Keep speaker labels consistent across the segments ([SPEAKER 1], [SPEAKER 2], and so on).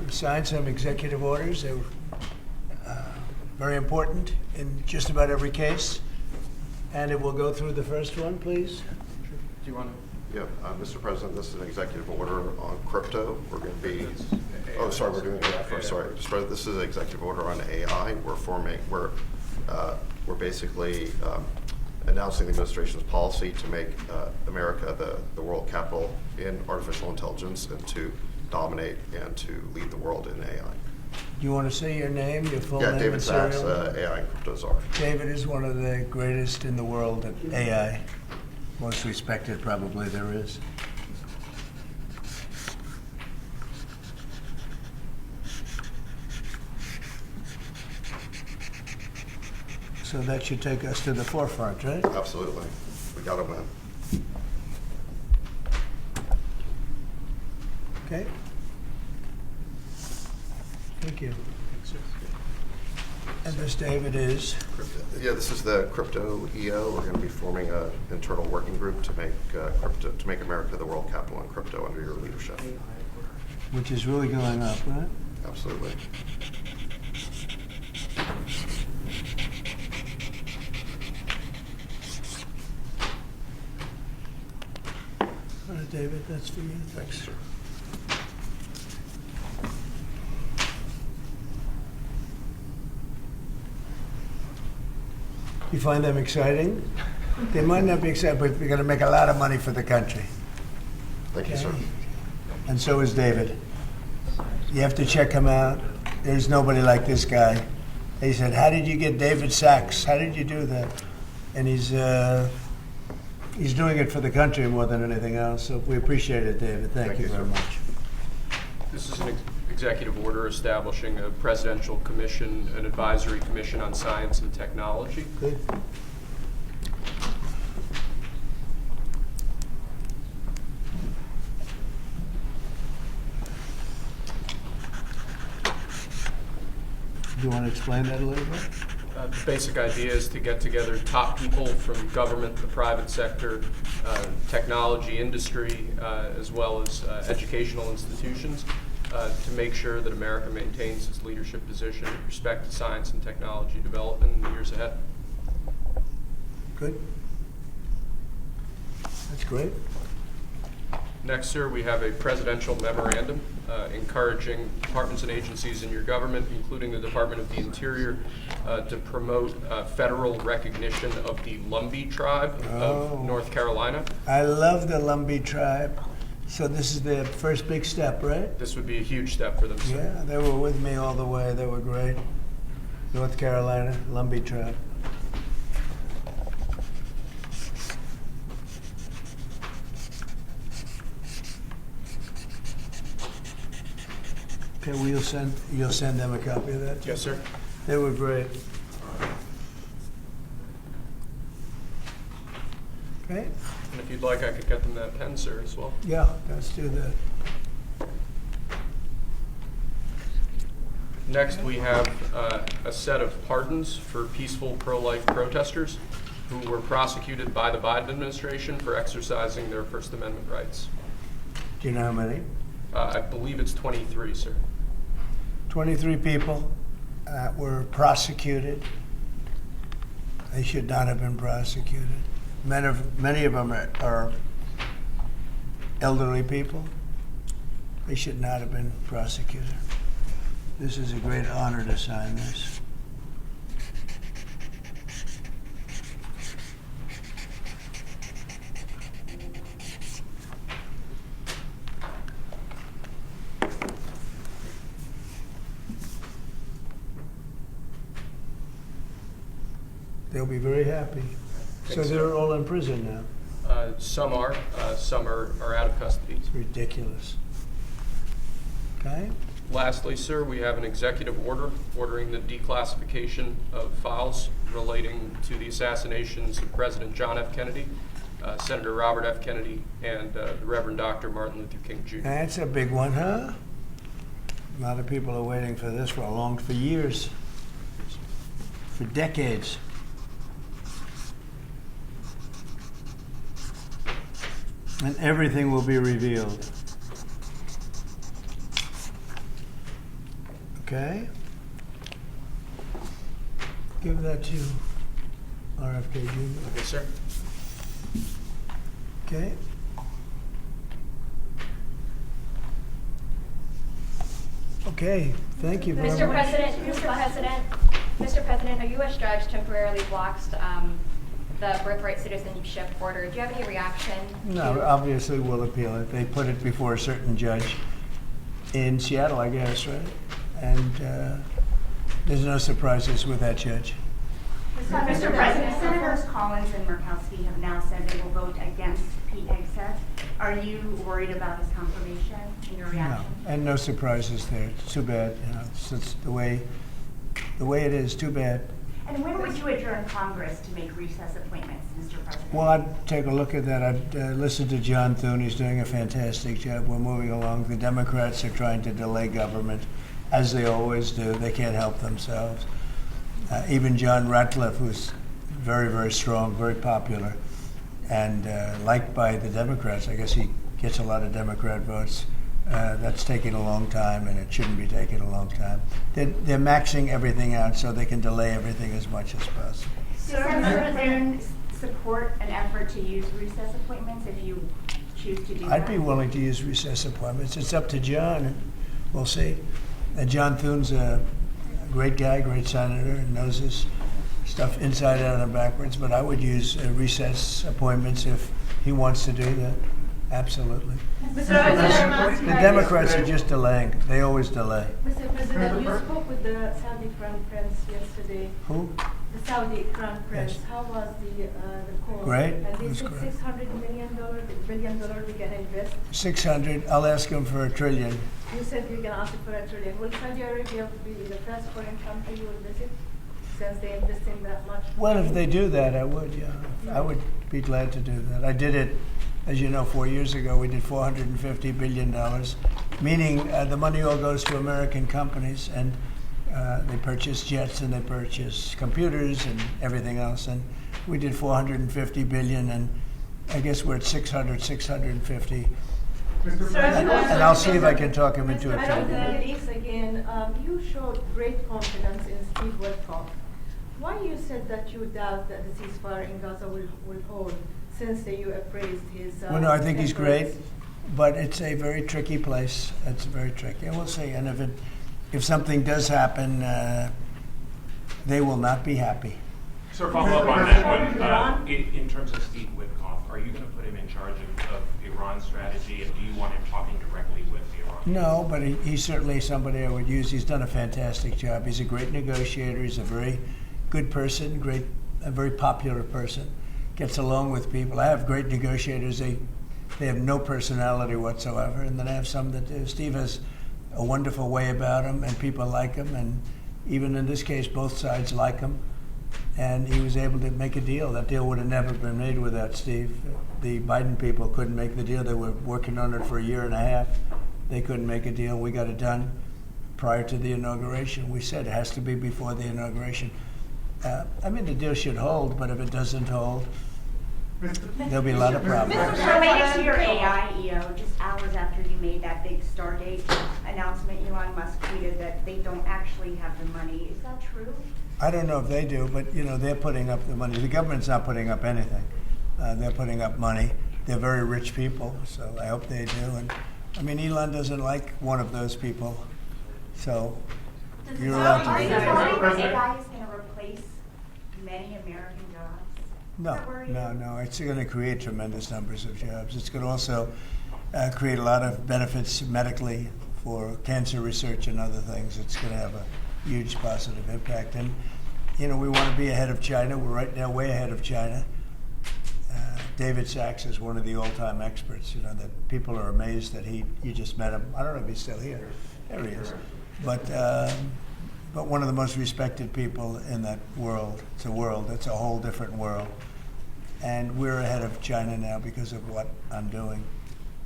[SPEAKER 1] We've signed some executive orders. They were very important in just about every case. And it will go through the first one, please.
[SPEAKER 2] Do you want to?
[SPEAKER 3] Yeah, Mr. President, this is an executive order on crypto. We're going to be, oh, sorry, we're doing it first. Sorry, Mr. President, this is an executive order on AI. We're basically announcing the administration's policy to make America the world capital in artificial intelligence and to dominate and to lead the world in AI.
[SPEAKER 1] Do you want to say your name, your full
[SPEAKER 3] Yeah,
[SPEAKER 1] name
[SPEAKER 3] David
[SPEAKER 1] and
[SPEAKER 3] Sachs,
[SPEAKER 1] serial?
[SPEAKER 3] AI and Crypto Czar.
[SPEAKER 1] David is one of the greatest in the world at AI. Most respected probably there is. So that should take us to the forefront, right?
[SPEAKER 3] Absolutely. We got to win.
[SPEAKER 1] Okay. Thank you. And this, David, is?
[SPEAKER 3] Yeah, this is the crypto EO. We're going to be forming an internal working group to make America the world capital in crypto under your leadership.
[SPEAKER 1] Which is really going up, right?
[SPEAKER 3] Absolutely.
[SPEAKER 1] All right, David, that's for you.
[SPEAKER 3] Thanks, sir.
[SPEAKER 1] You find them exciting? They might not be exciting, but we're going to make a lot of money for the country.
[SPEAKER 3] Thank you, sir.
[SPEAKER 1] Okay. And so is David. You have to check him out. There's nobody like this guy. They said, "How did you get David Sachs? How did you do that?" And he's doing it for the country more than anything else. So we appreciate it, David. Thank you very
[SPEAKER 3] sir.
[SPEAKER 1] much.
[SPEAKER 2] This is an executive order establishing a presidential commission, an advisory commission on science and technology.
[SPEAKER 1] Good. Do you want to explain that a little bit?
[SPEAKER 2] The basic idea is to get together top people from government, the private sector, technology industry, as well as educational institutions, to make sure that America maintains its leadership position with respect to science and technology development in the years ahead.
[SPEAKER 1] Good. That's great.
[SPEAKER 2] Next, sir, we have a presidential memorandum encouraging departments and agencies in your government, including the Department of the Interior, to promote federal recognition of the Lumbee tribe of North Carolina.
[SPEAKER 1] I love the Lumbee tribe. So this is the first big step, right?
[SPEAKER 2] This would be a huge step for them, sir.
[SPEAKER 1] Yeah, they were with me all the way. They were great. North Carolina, Lumbee tribe. Okay, well, you'll send them a copy of that?
[SPEAKER 2] Yes, sir.
[SPEAKER 1] They were great. Okay?
[SPEAKER 2] And if you'd like, I could get them that pen, sir, as well.
[SPEAKER 1] Yeah, let's do that.
[SPEAKER 2] Next, we have a set of pardons for peaceful pro-life protesters who were prosecuted by the Biden administration for exercising their First Amendment rights.
[SPEAKER 1] Do you know how many?
[SPEAKER 2] I believe it's 23, sir.
[SPEAKER 1] 23 people were prosecuted. They should not have been prosecuted. Many of them are elderly people. They should not have been prosecuted. This is a great honor to sign this. They'll be very happy. So
[SPEAKER 2] Thanks,
[SPEAKER 1] they're
[SPEAKER 2] sir.
[SPEAKER 1] all in prison now.
[SPEAKER 2] Some are out of custody.
[SPEAKER 1] It's ridiculous. Okay?
[SPEAKER 2] Lastly, sir, we have an executive order ordering the declassification of files relating to the assassinations of President John F. Kennedy, Senator Robert F. Kennedy, and the Reverend Dr. Martin Luther King Jr.
[SPEAKER 1] That's a big one, huh? A lot of people are waiting for this for years, for decades. And everything will be revealed. Okay. Give that to RFK Jr.
[SPEAKER 2] Yes, sir.
[SPEAKER 1] Okay. Okay, thank you very
[SPEAKER 4] Mr.
[SPEAKER 1] much.
[SPEAKER 4] Mr. President, a U.S. judge temporarily blocked the birthright citizenship order. Do you have any reaction?
[SPEAKER 1] No, obviously we'll appeal it. They put it before a certain judge in Seattle, I guess, right? And there's no surprises with that judge.
[SPEAKER 5] Mr. President, Senators Collins and Murkowski have now said they will vote against Pete Hegseth. Are you worried about his confirmation and your
[SPEAKER 1] No,
[SPEAKER 5] reaction?
[SPEAKER 1] and no surprises there. It's too bad, you know, it's the way it is, too bad.
[SPEAKER 5] And when would you adjourn Congress to make recess appointments, Mr. President?
[SPEAKER 1] Well, I'd take a look at that. I'd listen to John Thune. He's doing a fantastic job. We're moving along. The Democrats are trying to delay government, as they always do. They can't help themselves. Even John Ratcliffe, who's very, very strong, very popular, and liked by the Democrats. I guess he gets a lot of Democrat votes. That's taking a long time, and it shouldn't be taking a long time. They're maxing everything out so they can delay everything as much as possible.
[SPEAKER 5] Sir, Senator Thune support an effort to use recess appointments if you choose to do that?
[SPEAKER 1] I'd be willing to use recess appointments. It's up to John, and we'll see. And John Thune's a great guy, great senator, and knows his stuff inside out and backwards, but I would use recess appointments if he wants to do that. Absolutely. The Democrats are just delaying. They always delay.
[SPEAKER 6] Mr. President, you spoke with the Saudi Crown Prince yesterday.
[SPEAKER 1] Who?
[SPEAKER 6] The Saudi Crown Prince.
[SPEAKER 1] Yes.
[SPEAKER 6] How was the call?
[SPEAKER 1] Great.
[SPEAKER 6] And
[SPEAKER 1] It
[SPEAKER 6] they
[SPEAKER 1] was
[SPEAKER 6] said
[SPEAKER 1] great.
[SPEAKER 6] $600 billion we can invest.
[SPEAKER 1] 600. I'll ask him for $1 trillion.
[SPEAKER 6] You said you're going to ask for $1 trillion. Will Saudi Arabia be the first foreign country you will visit since they invest in that much?
[SPEAKER 1] Well, if they do that, I would, yeah. I would be glad to do that. I did it, as you know, 4 years ago. We did $450 billion, meaning the money all goes to American companies, and they purchase jets and they purchase computers and everything else. And we did $450 billion, and I guess we're at 650. And I'll see if I can talk him into it.
[SPEAKER 6] I don't think it is again. You showed great confidence in Steve Witkoff. Why you said that you doubt that the ceasefire in Gaza will hold since you appraised his
[SPEAKER 1] Well, no, I think he's great,
[SPEAKER 6] efforts?
[SPEAKER 1] but it's a very tricky place. It's very tricky. And we'll see. And if something does happen, they will not be happy.
[SPEAKER 7] So follow up on that one. In terms of Steve Witkoff, are you going to put him in charge of Iran's strategy, and do you want him talking directly with Iran?
[SPEAKER 1] No, but he's certainly somebody I would use. He's done a fantastic job. He's a great negotiator. He's a very good person, a very popular person. Gets along with people. I have great negotiators. They have no personality whatsoever, and then I have some that do. Steve has a wonderful way about him, and people like him, and even in this case, both sides like him. And he was able to make a deal. That deal would have never been made without Steve. The Biden people couldn't make the deal. They were working on it for a year and a half. They couldn't make a deal. We got it done prior to the inauguration. We said it has to be before the inauguration. I mean, the deal should hold, but if it doesn't hold, there'll be a lot of problems.
[SPEAKER 5] Related to your AI, EO, just hours after you made that big Stardate announcement, Elon Musk tweeted that they don't actually have the money. Is that true?
[SPEAKER 1] I don't know if they do, but you know, they're putting up the money. The government's not putting up anything. They're putting up money. They're very rich people, so I hope they do. And I mean, Elon doesn't like one of those people, so you're allowed
[SPEAKER 5] Are
[SPEAKER 1] to
[SPEAKER 5] you
[SPEAKER 1] do that.
[SPEAKER 5] worried that AI is going to replace many American jobs?
[SPEAKER 1] No. It's going to create tremendous numbers of jobs. It's going to also create a lot of benefits medically for cancer research and other things. It's going to have a huge positive impact. And, you know, we want to be ahead of China. We're right now way ahead of China. David Sachs is one of the all-time experts, you know, that people are amazed that you just met him. I don't know if he's still here. There he is. But one of the most respected people in that world. It's a whole different world. And we're ahead of China now because of what I'm doing.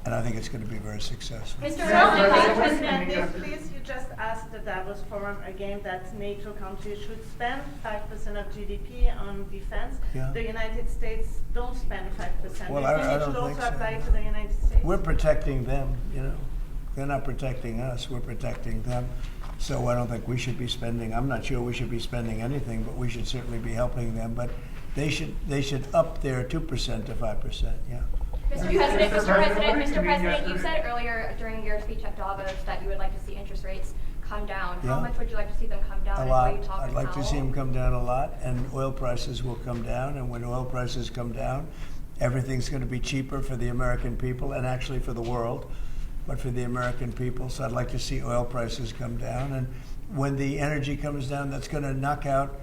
[SPEAKER 1] And I think it's going to be very successful.
[SPEAKER 4] Mr.
[SPEAKER 6] President, please, you just asked the Davos Forum again that NATO countries should spend 5% of GDP on defense.
[SPEAKER 1] Yeah.
[SPEAKER 6] The United States don't spend 5%.
[SPEAKER 1] Well,
[SPEAKER 6] Do you
[SPEAKER 1] I
[SPEAKER 6] think it
[SPEAKER 1] don't
[SPEAKER 6] should
[SPEAKER 1] think
[SPEAKER 6] also
[SPEAKER 1] so.
[SPEAKER 6] apply to the United States?
[SPEAKER 1] We're protecting them, you know. They're not protecting us. We're protecting them. So I don't think we should be spending, I'm not sure we should be spending anything, but we should certainly be helping them. But they should up their 2% to 5%, yeah.
[SPEAKER 4] Mr. President, you said earlier during your speech at Davos that you would like to see interest rates come down. How
[SPEAKER 1] Yeah.
[SPEAKER 4] much would you like to see them come down?
[SPEAKER 1] A
[SPEAKER 4] And
[SPEAKER 1] lot.
[SPEAKER 4] will you talk
[SPEAKER 1] I'd
[SPEAKER 4] with
[SPEAKER 1] like to see
[SPEAKER 4] Powell?
[SPEAKER 1] them come down a lot, and oil prices will come down. And when oil prices come down, everything's going to be cheaper for the American people and actually for the world, but for the American people. So I'd like to see oil prices come down. And when the energy comes down, that's going to knock out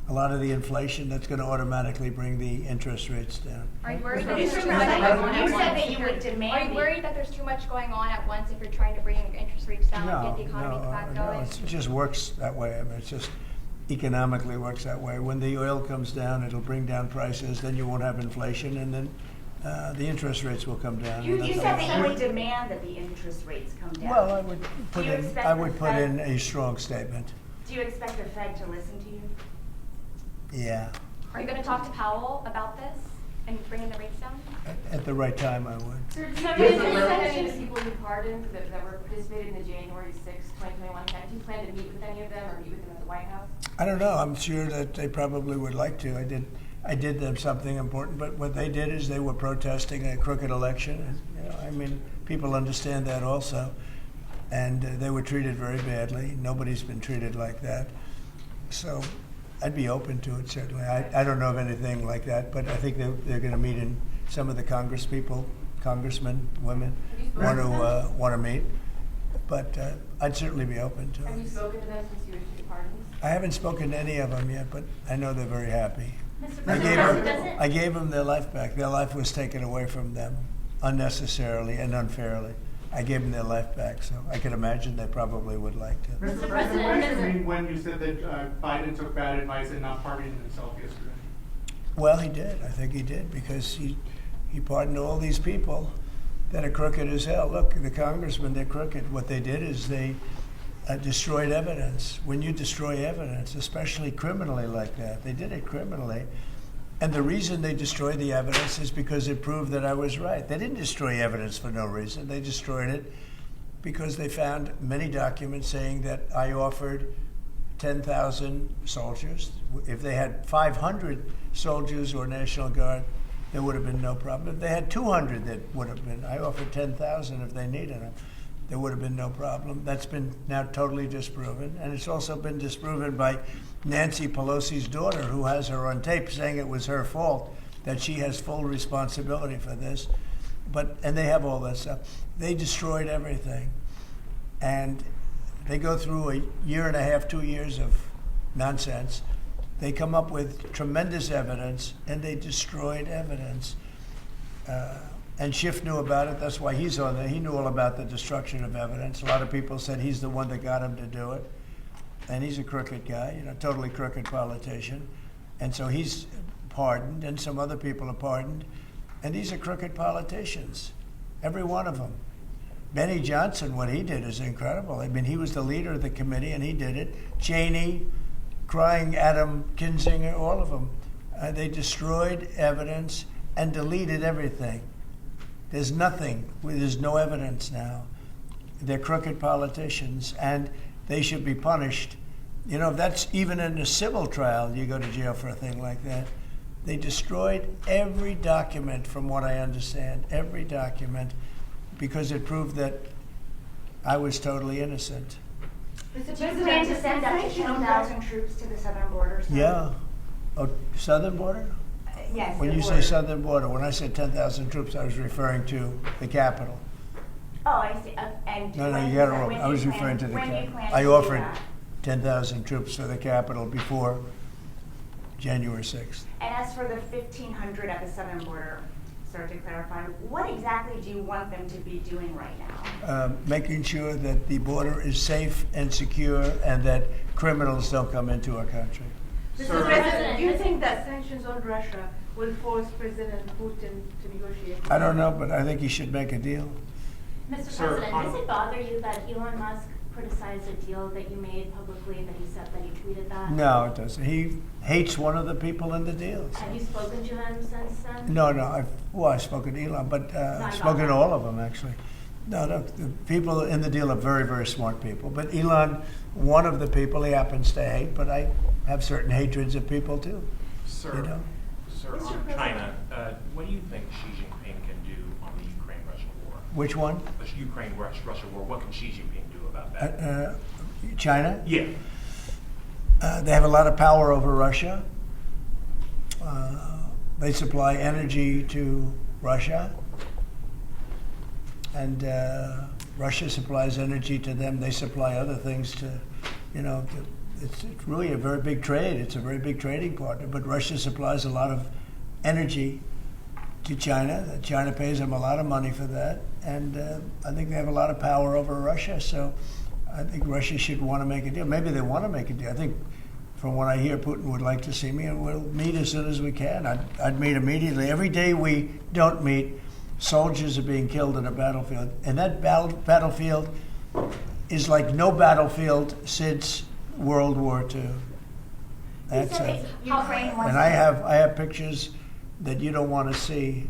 [SPEAKER 1] a lot of the inflation. That's going to automatically bring the interest rates down.
[SPEAKER 4] Are you worried that
[SPEAKER 5] Mr.
[SPEAKER 4] there's too much going on
[SPEAKER 5] President,
[SPEAKER 4] at
[SPEAKER 5] you said
[SPEAKER 4] once?
[SPEAKER 5] that you would demand
[SPEAKER 4] Are you worried that there's too much going on at once if you're trying to bring interest rates down and get the economy back going?
[SPEAKER 1] It just works that way. I mean, it's just economically works that way. When the oil comes down, it'll bring down prices. Then you won't have inflation, and then the interest rates will come down.
[SPEAKER 5] You
[SPEAKER 1] and
[SPEAKER 5] said
[SPEAKER 1] that's
[SPEAKER 5] that you would demand that the interest rates come down.
[SPEAKER 1] Well, I would put
[SPEAKER 5] Do you
[SPEAKER 1] in.
[SPEAKER 5] expect
[SPEAKER 1] I
[SPEAKER 5] the
[SPEAKER 1] would put
[SPEAKER 5] Fed-
[SPEAKER 1] in a strong statement.
[SPEAKER 5] Do you expect the Fed to listen to you?
[SPEAKER 1] Yeah,
[SPEAKER 4] Are you going to talk to Powell about this and bringing the rates down?
[SPEAKER 1] at the right time, I would.
[SPEAKER 8] Sir, do you have any sense of any of the people you pardoned that were participated in the January 6, 2021 event? Do you plan to meet with any of them or meet with them at the White House?
[SPEAKER 1] I don't know. I'm sure that they probably would like to. I did them something important, but what they did is they were protesting a crooked election. And, you know, I mean, people understand that also, and they were treated very badly. Nobody's been treated like that. So I'd be open to it, certainly. I don't know of anything like that, but I think they're going to meet in some of the congressmen, women, want to meet. But I'd certainly be open to
[SPEAKER 8] Have you
[SPEAKER 1] it.
[SPEAKER 8] spoken to them since you issued pardons?
[SPEAKER 1] I haven't spoken to any of them yet, but I know they're very happy.
[SPEAKER 5] Mr.
[SPEAKER 1] I gave them their life back. Their life was taken away from them unnecessarily and unfairly. I gave them their life back, so I can imagine they probably would like to.
[SPEAKER 9] Mr. President, what did you mean when you said that Biden took bad advice and not pardoning himself yesterday?
[SPEAKER 1] Well, he did. I think he did, because he pardoned all these people that are crooked as hell. Look, the congressmen, they're crooked. What they did is they destroyed evidence. When you destroy evidence, especially criminally like that, they did it criminally. And the reason they destroyed the evidence is because it proved that I was right. They didn't destroy evidence for no reason. They destroyed it because they found many documents saying that I offered 10,000 soldiers. If they had 500 soldiers or National Guard, there would have been no problem. If they had 200, that would have been. I offered 10,000 if they needed them. There would have been no problem. That's been now totally disproven. And it's also been disproven by Nancy Pelosi's daughter, who has her on tape saying it was her fault, that she has full responsibility for this. And they have all that stuff. They destroyed everything. And they go through a year and a half, 2 years of nonsense. They come up with tremendous evidence, and they destroyed evidence. And Schiff knew about it. That's why he's on there. He knew all about the destruction of evidence. A lot of people said he's the one that got him to do it. And he's a crooked guy, totally crooked politician. And so he's pardoned, and some other people are pardoned. And these are crooked politicians, every one of them. Benny Johnson, what he did is incredible. I mean, he was the leader of the committee, and he did it. Cheney, crying Adam Kinzinger, all of them. They destroyed evidence and deleted everything. There's nothing. There's no evidence now. They're crooked politicians, and they should be punished. If that's even in a civil trial, you go to jail for a thing like that. They destroyed every document, from what I understand, every document, because it proved that I was totally innocent.
[SPEAKER 5] Do you plan to send up to 10,000 troops to the southern border? Sir?
[SPEAKER 1] Yeah. Oh, southern border?
[SPEAKER 5] Yes.
[SPEAKER 1] When
[SPEAKER 5] the
[SPEAKER 1] you say
[SPEAKER 5] border.
[SPEAKER 1] southern border, when I said 10,000 troops, I was referring to the capital.
[SPEAKER 5] Oh, I see. And
[SPEAKER 1] No,
[SPEAKER 5] when
[SPEAKER 1] you
[SPEAKER 5] do
[SPEAKER 1] got it
[SPEAKER 5] plan-
[SPEAKER 1] wrong.
[SPEAKER 5] when
[SPEAKER 1] I
[SPEAKER 5] do
[SPEAKER 1] was
[SPEAKER 5] you
[SPEAKER 1] referring to
[SPEAKER 5] plan-
[SPEAKER 1] the
[SPEAKER 5] when do you
[SPEAKER 1] capital.
[SPEAKER 5] plan to
[SPEAKER 1] I
[SPEAKER 5] do
[SPEAKER 1] offered
[SPEAKER 5] that?
[SPEAKER 1] 10,000 troops for the capital before January 6th.
[SPEAKER 5] And as for the 1,500 at the southern border, sir, to clarify, what exactly do you want them to be doing right now?
[SPEAKER 1] Making sure that the border is safe and secure, and that criminals don't come into our country.
[SPEAKER 6] Mr.
[SPEAKER 9] Sir.
[SPEAKER 6] President, do you think that sanctions on Russia will force President Putin to negotiate?
[SPEAKER 1] I don't know, but I think he should make a deal.
[SPEAKER 10] Mr.
[SPEAKER 9] Sir,
[SPEAKER 10] President,
[SPEAKER 9] on-
[SPEAKER 10] does it bother you that Elon Musk criticized a deal that you made publicly, that he said that he tweeted that?
[SPEAKER 1] No, it doesn't. He hates one of the people in the deal. so-
[SPEAKER 10] Have you spoken to him since then?
[SPEAKER 1] No, I've spoken to Elon, but I've
[SPEAKER 10] about
[SPEAKER 1] spoken to
[SPEAKER 10] that.
[SPEAKER 1] all of them, actually. No, the people in the deal are very, very smart people. But Elon, one of the people he happens to hate, but I have certain hatreds of people too.
[SPEAKER 7] Sir,
[SPEAKER 1] You know?
[SPEAKER 7] sir, on China, what do you think Xi Jinping can do on the Ukraine-Russia war?
[SPEAKER 1] Which one?
[SPEAKER 7] The Ukraine-Russia war, what can Xi Jinping do about that?
[SPEAKER 1] China?
[SPEAKER 7] Yeah.
[SPEAKER 1] They have a lot of power over Russia. They supply energy to Russia. And Russia supplies energy to them. They supply other things to, it's really a very big trade. It's a very big trading partner. But Russia supplies a lot of energy to China. China pays them a lot of money for that. And I think they have a lot of power over Russia. So I think Russia should want to make a deal. Maybe they want to make a deal. I think from what I hear, Putin would like to see me, and we'll meet as soon as we can. I'd meet immediately. Every day we don't meet, soldiers are being killed in a battlefield. And that battlefield is like no battlefield since World War II. That's it. And I have pictures that you don't want to see.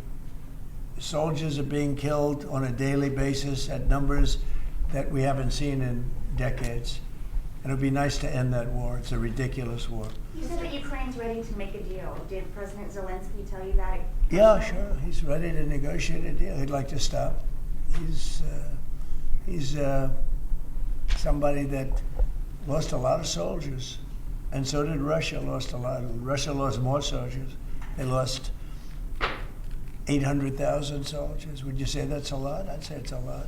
[SPEAKER 1] Soldiers are being killed on a daily basis at numbers that we haven't seen in decades. And it would be nice to end that war. It's a ridiculous war.
[SPEAKER 5] You said that Ukraine's ready to make a deal. Did President Zelensky tell you that?
[SPEAKER 1] Yeah, sure. He's ready to negotiate a deal. He'd like to stop. He's somebody that lost a lot of soldiers, and so did Russia. Lost a lot. Russia lost more soldiers. They lost 800,000 soldiers. Would you say that's a lot? I'd say it's a lot.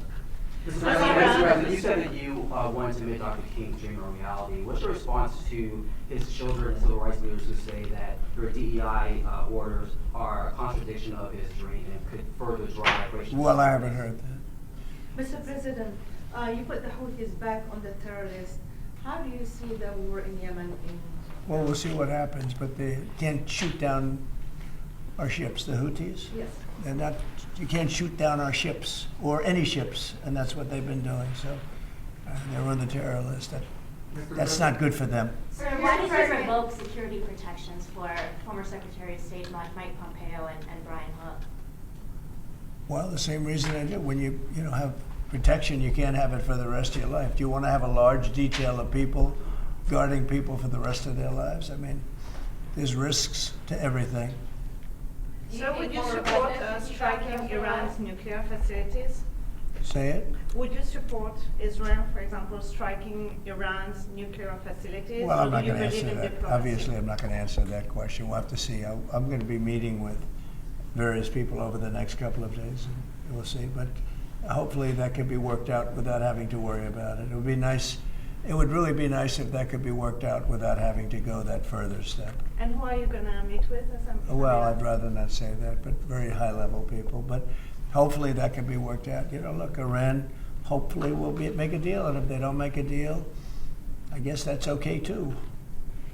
[SPEAKER 11] Mr. President, you said that you wanted to make Dr. King's dream a reality. What's your response to his children and civil rights leaders who say that your DEI orders are a contradiction of his dream and could further drive racial?
[SPEAKER 1] Well, I haven't heard that.
[SPEAKER 6] Mr. President, you put the Houthis back on the terrorists. How do you see the war in Yemen?
[SPEAKER 1] Well, we'll see what happens, but they can't shoot down our ships, the Houthis.
[SPEAKER 6] Yes.
[SPEAKER 1] They're not. You can't shoot down our ships or any ships, and that's what they've been doing. So they're on the terror list. That's not good for them.
[SPEAKER 10] Sir, why did you revoke security protections for former Secretary of State Mike Pompeo and Brian Hook?
[SPEAKER 1] Well, the same reason I do. When you have protection, you can't have it for the rest of your life. Do you want to have a large detail of people guarding people for the rest of their lives? I mean, there's risks to everything.
[SPEAKER 6] So would you support striking Iran's nuclear facilities?
[SPEAKER 1] Say it?
[SPEAKER 6] Would you support Israel, for example, striking Iran's nuclear facilities?
[SPEAKER 1] Well, I'm
[SPEAKER 6] or
[SPEAKER 1] not
[SPEAKER 6] do you
[SPEAKER 1] going to
[SPEAKER 6] believe
[SPEAKER 1] answer
[SPEAKER 6] in
[SPEAKER 1] that.
[SPEAKER 6] diplomacy?
[SPEAKER 1] Obviously, I'm not going to answer that question. We'll have to see. I'm going to be meeting with various people over the next couple of days, and we'll see. But hopefully that can be worked out without having to worry about it. It would be nice. It would really be nice if that could be worked out without having to go that further step.
[SPEAKER 6] And who are you going to meet with?
[SPEAKER 1] Well, I'd rather not say that, but very high-level people. But hopefully that can be worked out. Look, Iran hopefully will make a deal, and if they don't make a deal, I guess that's okay too.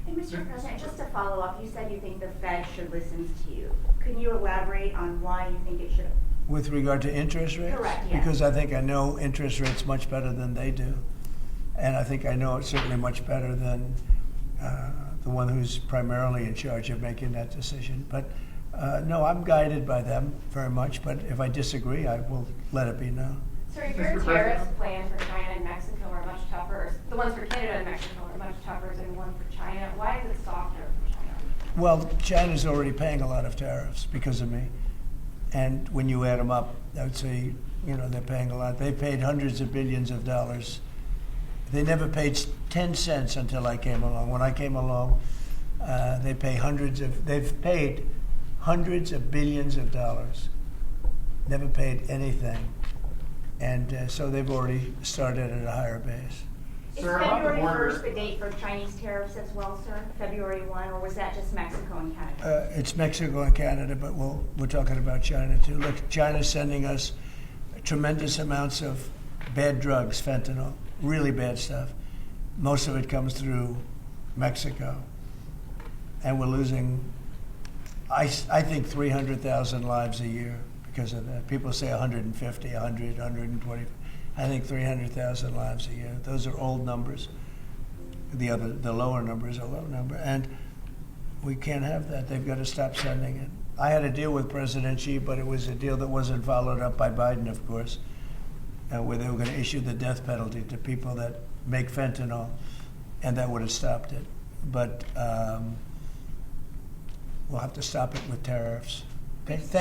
[SPEAKER 5] And Mr. President, just to follow up, you said you think the Fed should listen to you. Can you elaborate on why you think it should?
[SPEAKER 1] With regard to interest rates?
[SPEAKER 5] Correct, yes.
[SPEAKER 1] Because I think I know interest rates much better than they do. And I think I know it certainly much better than the one who's primarily in charge of making that decision. But no, I'm guided by them very much. But if I disagree, I will let it be known.
[SPEAKER 8] Sir, your tariffs planned for China and Mexico are much tougher. The ones for Canada and Mexico are much tougher than the one for China. Why is it softer for China?
[SPEAKER 1] Well, China's already paying a lot of tariffs because of me. And when you add them up, I would say, they're paying a lot. They paid hundreds of billions of dollars. They never paid 10 cents until I came along. When I came along, they've paid hundreds of billions of dollars. Never paid anything. And so they've already started at a higher base.
[SPEAKER 5] Is February 1st the date for Chinese tariffs as well, sir? February 1, or was that just Mexico and Canada?
[SPEAKER 1] It's Mexico and Canada, but we're talking about China too. Look, China's sending us tremendous amounts of bad drugs, fentanyl. Really bad stuff. Most of it comes through Mexico. And we're losing, I think, 300,000 lives a year because of that. People say 150, 100, 120. I think 300,000 lives a year. Those are old numbers. The lower number is a low number. And we can't have that. They've got to stop sending it. I had a deal with President Xi, but it was a deal that wasn't followed up by Biden, of course. where they were going to issue the death penalty to people that make fentanyl, and that would have stopped it. But we'll have to stop it with tariffs. Okay.